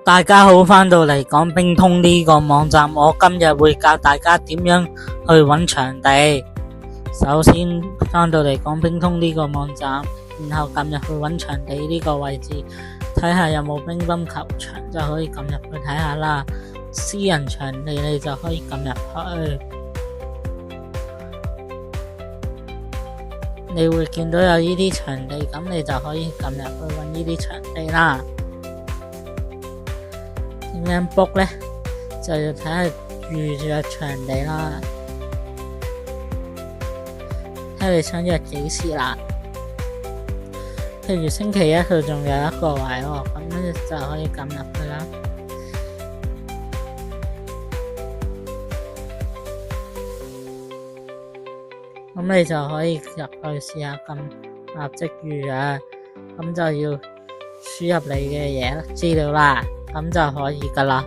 大家好，返到嚟講冰通呢個網站，我今日會教大家點樣去揾場地。首先返到嚟講冰通呢個網站，然後撳入去揾場地呢個位置，睇下有冇乒乓球場，就可以撳入去睇下啦。私人場地你就可以撳入去，你會見到有呢啲場地，咁你就可以撳入去揾呢啲場地啦。點樣 book 呢？就要睇下預約場地啦，睇你想約幾時啦。譬如星期一佢仲有一個位喎，咁你就可以撳入去啦。咁你就可以入去試下撳立即預約，咁就要輸入你嘅資料啦，咁就可以噶啦。